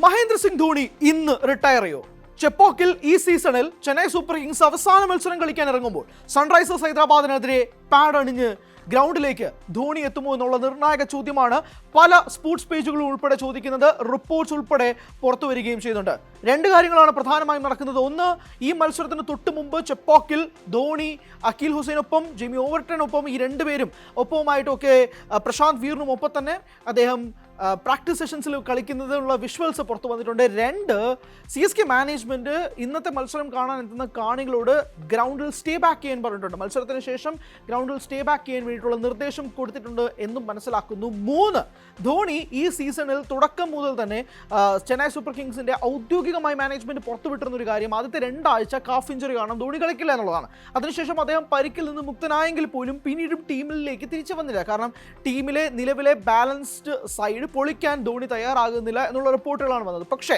മഹേന്ദ്ര സിംഗ് ധോണി ഇന്ന് റിട്ടയർ ചെയ്യോ? ചെപ്പോക്കിൽ ഈ സീസണിൽ ചെന്നൈ സൂപ്പർ കിങ്സ് അവസാന മത്സരം കളിക്കാൻ ഇറങ്ങുമ്പോൾ സൺറൈസേഴ്സ് ഹൈദരാബാദിനെതിരെ പാഡ് അണിഞ്ഞ് ഗ്രൗണ്ടിലേക്ക് ധോണി എത്തുമോ എന്നുള്ള നിർണായക ചോദ്യമാണ് പല സ്പോർട്സ് പേജുകളും ഉൾപ്പെടെ ചോദിക്കുന്നത്. റിപ്പോർട്ട്സ് ഉൾപ്പെടെ പുറത്തു വരികയും ചെയ്യുന്നുണ്ട്. രണ്ട് കാര്യങ്ങളാണ് പ്രധാനമായും നടക്കുന്നത്. ഒന്ന്, ഈ മത്സരത്തിന് തൊട്ട് മുമ്പ് ചെപ്പോക്കിൽ ധോണി അഖിൽ ഹുസൈനൊപ്പം ജിമ്മി ഓവർട്ടനൊപ്പം ഈ രണ്ടുപേരും ഒപ്പവുമായിട്ടൊക്കെ പ്രശാന്ത് വീറിനും ഒപ്പം തന്നെ അദ്ദേഹം പ്രാക്ടീസ് സെഷൻസിൽ കളിക്കുന്നതിനുള്ള വിഷ്വൽസ് പുറത്തു വന്നിട്ടുണ്ട്. രണ്ട്, CSK മാനേജ്മെൻറ്റ് ഇന്നത്തെ മത്സരം കാണാൻ എത്തുന്ന കാണികളോട് ഗ്രൗണ്ടിൽ സ്റ്റേ ബാക്ക് ചെയ്യാൻ പറഞ്ഞിട്ടുണ്ട്. മത്സരത്തിന് ശേഷം ഗ്രൗണ്ടിൽ സ്റ്റേ ബാക്ക് ചെയ്യാൻ വേണ്ടിയിട്ടുള്ള നിർദ്ദേശം കൊടുത്തിട്ടുണ്ട് എന്നും മനസ്സിലാക്കുന്നു. മൂന്ന്, ധോണി ഈ സീസണിൽ തുടക്കം മുതൽ തന്നെ ചെന്നൈ സൂപ്പർ കിങ്സിൻ്റെ ഔദ്യോഗികമായി മാനേജ്മെൻറ്റ് പുറത്തുവിട്ടിരുന്ന ഒരു കാര്യം, ആദ്യത്തെ 2 ആഴ്ച കാഫ് ഇഞ്ചറി കാണാം, ധോണി കളിക്കില്ല എന്നുള്ളതാണ്. അതിനുശേഷം അദ്ദേഹം പരിക്കിൽ നിന്ന് മുക്തനായെങ്കിൽ പോലും പിന്നീടും ടീമിലേക്ക് തിരിച്ചു വന്നില്ല. കാരണം ടീമിലെ നിലവിലെ ബാലൻസ്ഡ് സൈഡ് പൊളിക്കാൻ ധോണി തയ്യാറാകുന്നില്ല എന്നുള്ള റിപ്പോർട്ടുകളാണ് വന്നത്. പക്ഷേ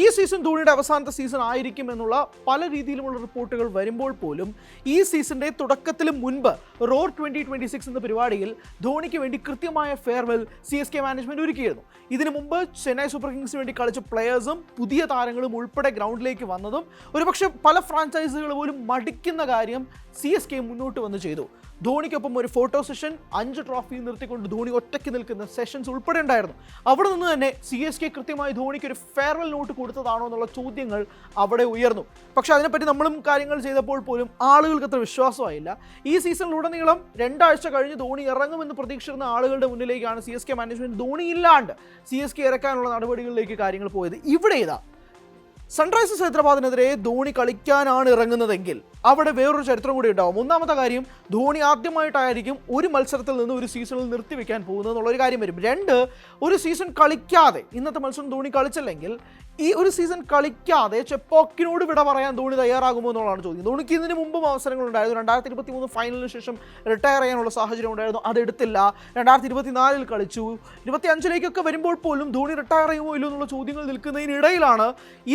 ഈ സീസൺ ധോണിയുടെ അവസാനത്തെ സീസൺ ആയിരിക്കും എന്നുള്ള പല രീതിയിലുമുള്ള റിപ്പോർട്ടുകൾ വരുമ്പോൾ പോലും ഈ സീസണിൻ്റെ തുടക്കത്തിന് മുൻപ് റോർ 2026 എന്ന പരിപാടിയിൽ ധോണിക്ക് വേണ്ടി കൃത്യമായ ഫെയർവെൽ CSK മാനേജ്മെൻറ്റ് ഒരുക്കിയിരുന്നു. ഇതിനു മുമ്പ് ചെന്നൈ സൂപ്പർ കിങ്സിന് വേണ്ടി കളിച്ച പ്ലെയേഴ്സും പുതിയ താരങ്ങളും ഉൾപ്പെടെ ഗ്രൗണ്ടിലേക്ക് വന്നതും ഒരുപക്ഷെ പല ഫ്രാഞ്ചൈസികൾ പോലും മടിക്കുന്ന കാര്യം CSK മുന്നോട്ട് വന്ന് ചെയ്തു. ധോണിക്കൊപ്പം ഒരു ഫോട്ടോ സെഷൻ, 5 ട്രോഫി നിർത്തിക്കൊണ്ട് ധോണി ഒറ്റയ്ക്ക് നിൽക്കുന്ന സെഷൻസ് ഉൾപ്പെടെ ഉണ്ടായിരുന്നു. അവിടെ നിന്ന് തന്നെ CSK കൃത്യമായി ധോണിക്ക് ഒരു ഫെയർവെൽ നോട്ട് കൊടുത്തതാണോ എന്നുള്ള ചോദ്യങ്ങൾ അവിടെ ഉയർന്നു. പക്ഷേ അതിനെപ്പറ്റി നമ്മളും കാര്യങ്ങൾ ചെയ്തപ്പോൾ പോലും ആളുകൾക്ക് അത്ര വിശ്വാസമായില്ല. ഈ സീസണിലുടനീളം 2 ആഴ്ച കഴിഞ്ഞ് ധോണി ഇറങ്ങുമെന്ന് പ്രതീക്ഷിച്ചിരുന്ന ആളുകളുടെ മുന്നിലേക്കാണ് CSK മാനേജ്മെൻറ്റ് ധോണി ഇല്ലാണ്ട് CSK ഇറക്കാനുള്ള നടപടികളിലേക്ക് കാര്യങ്ങൾ പോയത്. ഇവിടെ ഇതാ സൺറൈസേഴ്സ് ഹൈദരാബാദിനെതിരെ ധോണി കളിക്കാനാണ് ഇറങ്ങുന്നതെങ്കിൽ അവിടെ വേറൊരു ചരിത്രം കൂടി ഉണ്ടാവും. ഒന്നാമത്തെ കാര്യം, ധോണി ആദ്യമായിട്ടായിരിക്കും ഒരു മത്സരത്തിൽ നിന്ന് ഒരു സീസണിൽ നിർത്തിവെക്കാൻ പോകുന്നത് എന്നുള്ളൊരു കാര്യം വരും. രണ്ട്, ഒരു സീസൺ കളിക്കാതെ, ഇന്നത്തെ മത്സരം ധോണി കളിച്ചില്ലെങ്കിൽ ഈ ഒരു സീസൺ കളിക്കാതെ ചെപ്പോക്കിനോട് വിട പറയാൻ ധോണി തയ്യാറാകുമോ എന്നുള്ളതാണ് ചോദ്യം. ധോണിക്ക് ഇതിന് മുമ്പും അവസരങ്ങളുണ്ടായിരുന്നു. 2023 ഫൈനലിന് ശേഷം റിട്ടയർ ചെയ്യാനുള്ള സാഹചര്യം ഉണ്ടായിരുന്നു, അതെടുത്തില്ല. 2024 കളിച്ചു. 25 വരുമ്പോൾ പോലും ധോണി റിട്ടയർ ചെയ്യുമോ ഇല്ലോ എന്നുള്ള ചോദ്യങ്ങൾ നിൽക്കുന്നതിനിടയിലാണ്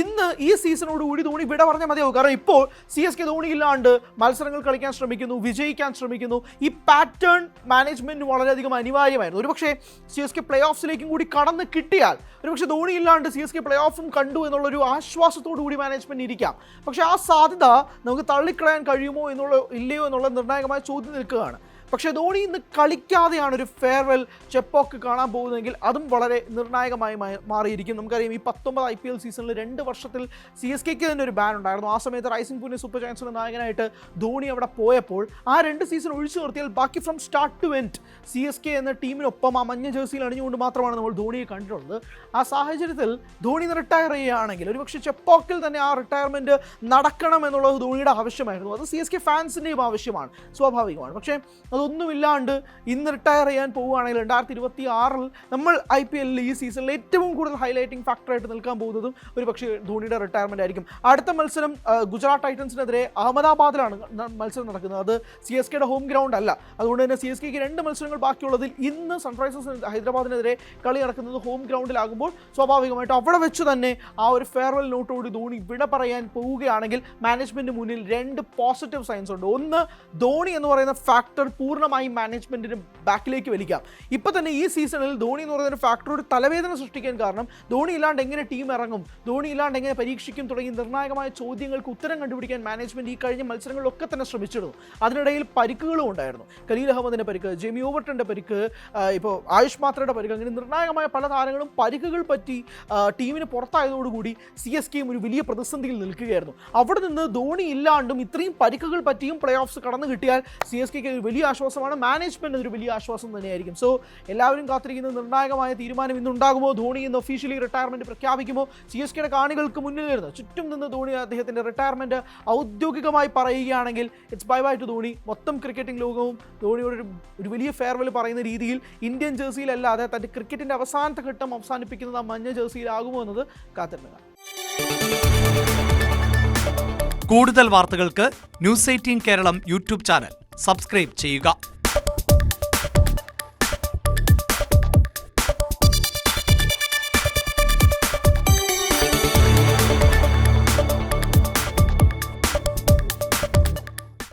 ഇന്ന് ഈ സീസണോടുകൂടി ധോണി വിട പറഞ്ഞാൽ മതിയാവും. കാരണം ഇപ്പോൾ CSK ധോണി ഇല്ലാണ്ട് മത്സരങ്ങൾ കളിക്കാൻ ശ്രമിക്കുന്നു, വിജയിക്കാൻ ശ്രമിക്കുന്നു. ഈ പാറ്റേൺ മാനേജ്മെൻറ്റ് വളരെയധികം അനിവാര്യമായിരുന്നു. ഒരുപക്ഷെ CSK പ്ലേ ഓഫ്സിലേക്കും കൂടി കടന്ന് കിട്ടിയാൽ ഒരുപക്ഷെ ധോണി ഇല്ലാണ്ട് CSK പ്ലേ ഓഫും കണ്ടു എന്നുള്ളൊരു ആശ്വാസത്തോടു കൂടി മാനേജ്മെൻറ്റ് ഇരിക്കാം. പക്ഷേ ആ സാധ്യത നമുക്ക് തള്ളിക്കളയാൻ കഴിയുമോ ഇല്ലയോ എന്നുള്ള നിർണായകമായ ചോദ്യം നിൽക്കുകയാണ്. പക്ഷേ ധോണി ഇന്ന് കളിക്കാതെയാണ് ഒരു ഫെയർവെൽ ചെപ്പോക്ക് കാണാൻ പോകുന്നതെങ്കിൽ അതും വളരെ നിർണായകമായി മാറിയിരിക്കും. നമുക്കറിയാം, ഈ 19 IPL സീസണിൽ 2 വർഷത്തിൽ CSKക്ക് തന്നെ ഒരു ബാൻ ഉണ്ടായിരുന്നു. ആ സമയത്ത് റൈസിംഗ് പൂനെ സൂപ്പർ ജയൻസിന്റെ നായകനായിട്ട് ധോണി അവിടെ പോയപ്പോൾ ആ 2 സീസൺ ഒഴിച്ചു നിർത്തിയാൽ ബാക്കി from start to end CSK എന്ന ടീമിനൊപ്പം ആ മഞ്ഞ ജേഴ്സിയിൽ അണിഞ്ഞുകൊണ്ട് മാത്രമാണ് നമ്മൾ ധോണിയെ കണ്ടിട്ടുള്ളത്. ആ സാഹചര്യത്തിൽ ധോണി റിട്ടയർ ചെയ്യുകയാണെങ്കിൽ ഒരുപക്ഷെ ചെപ്പോക്കിൽ തന്നെ ആ റിട്ടയർമെൻറ്റ് നടക്കണം എന്നുള്ളത് ധോണിയുടെ ആവശ്യമായിരുന്നു. അത് CSK ഫാൻസിൻ്റെയും ആവശ്യമാണ്, സ്വാഭാവികമാണ്. പക്ഷേ അതൊന്നുമില്ലാണ്ട് ഇന്ന് റിട്ടയർ ചെയ്യാൻ പോവുകയാണെങ്കിൽ 2026 നമ്മൾ IPL ഈ സീസണിൽ ഏറ്റവും കൂടുതൽ ഹൈലൈറ്റിംഗ് ഫാക്ടറായിട്ട് നിൽക്കാൻ പോകുന്നതും ഒരു പക്ഷേ ധോണിയുടെ റിട്ടയർമെൻ്റ് ആയിരിക്കും. അടുത്ത മത്സരം ഗുജറാത്ത് ടൈറ്റൻസിനെതിരെ അഹമ്മദാബാദിലാണ് മത്സരം നടക്കുന്നത്. അത് CSKയുടെ ഹോം ഗ്രൗണ്ട് അല്ല. അതുകൊണ്ട് തന്നെ CSKക്ക് 2 മത്സരങ്ങൾ ബാക്കിയുള്ളതിൽ ഇന്ന് സൺറൈസേഴ്സ് ഹൈദരാബാദിനെതിരെ കളി നടക്കുന്നത് ഹോം ഗ്രൗണ്ടിലാകുമ്പോൾ സ്വാഭാവികമായിട്ടും അവിടെ വെച്ച് തന്നെ ആ ഒരു ഫെയർവെൽ നോട്ടോട് ധോണി വിട പറയാൻ പോവുകയാണെങ്കിൽ മാനേജ്മെൻറ്റ് മുന്നിൽ 2 പോസിറ്റീവ് സൈൻസ് ഉണ്ട്. ഒന്ന്, ധോണി എന്ന് പറയുന്ന ഫാക്ടർ പൂർണ്ണമായും മാനേജ്മെൻറ്റിന് ബാക്കിലേക്ക് വലിക്കാം. ഇപ്പോൾ തന്നെ ഈ സീസണിൽ ധോണി എന്ന് പറയുന്ന ഫാക്ടറോട് തലവേദന സൃഷ്ടിക്കാൻ കാരണം ധോണി ഇല്ലാണ്ട് എങ്ങനെ ടീം ഇറങ്ങും, ധോണി ഇല്ലാണ്ട് എങ്ങനെ പരീക്ഷിക്കും തുടങ്ങി നിർണായകമായ ചോദ്യങ്ങൾക്ക് ഉത്തരം കണ്ടുപിടിക്കാൻ മാനേജ്മെൻറ്റ് ഈ കഴിഞ്ഞ മത്സരങ്ങളിലൊക്കെ തന്നെ ശ്രമിച്ചിരുന്നു. അതിനിടയിൽ പരിക്കുകളും ഉണ്ടായിരുന്നു. ഖലീൽ അഹമ്മദിൻ്റെ പരിക്ക്, ജിമ്മി ഓവർട്ടൻ്റെ പരിക്ക്, ഇപ്പോൾ ആയുഷ് മാത്രയുടെ പരിക്ക്, അങ്ങനെ നിർണായകമായ പല താരങ്ങളും പരിക്കുകൾ പറ്റി ടീമിന് പുറത്തായതോടുകൂടി CSKയും ഒരു വലിയ പ്രതിസന്ധിയിൽ നിൽക്കുകയായിരുന്നു. അവിടെ നിന്ന് ധോണി ഇല്ലാണ്ടും ഇത്രയും പരിക്കുകൾ പറ്റിയും പ്ലേ ഓഫ്സ് കടന്നു കിട്ടിയാൽ CSKക്ക് ഒരു വലിയ ആശ്വാസമാണ്, മാനേജ്മെൻറ്റ് ഒരു വലിയ ആശ്വാസം തന്നെയായിരിക്കും. സോ എല്ലാവരും കാത്തിരിക്കുന്ന നിർണായകമായ തീരുമാനം ഇന്നുണ്ടാകുമോ? ധോണി ഇന്ന് ഒഫീഷ്യലി റിട്ടയർമെൻറ്റ് പ്രഖ്യാപിക്കുമോ? CSKയുടെ കാണികൾക്ക് മുന്നിൽ വരുന്ന ചുറ്റും നിന്ന് ധോണി അദ്ദേഹത്തിൻ്റെ റിട്ടയർമെൻറ്റ് ഔദ്യോഗികമായി പറയുകയാണെങ്കിൽ it's bye bye to Dhoni. മൊത്തം ക്രിക്കറ്റിംഗ് ലോകവും ധോണിയോട് ഒരു വലിയ ഫെയർവെൽ പറയുന്ന രീതിയിൽ ഇന്ത്യൻ ജേഴ്സിയിലല്ലാതെ തൻ്റെ ക്രിക്കറ്റിൻ്റെ അവസാനത്തെ ഘട്ടം അവസാനിപ്പിക്കുന്നത് ആ മഞ്ഞ ജേഴ്സിയിലാകുമോ എന്നത് കാത്തിരുന്നത്. കൂടുതൽ വാർത്തകൾക്ക് News 18 Keralam YouTube channel subscribe ചെയ്യുക.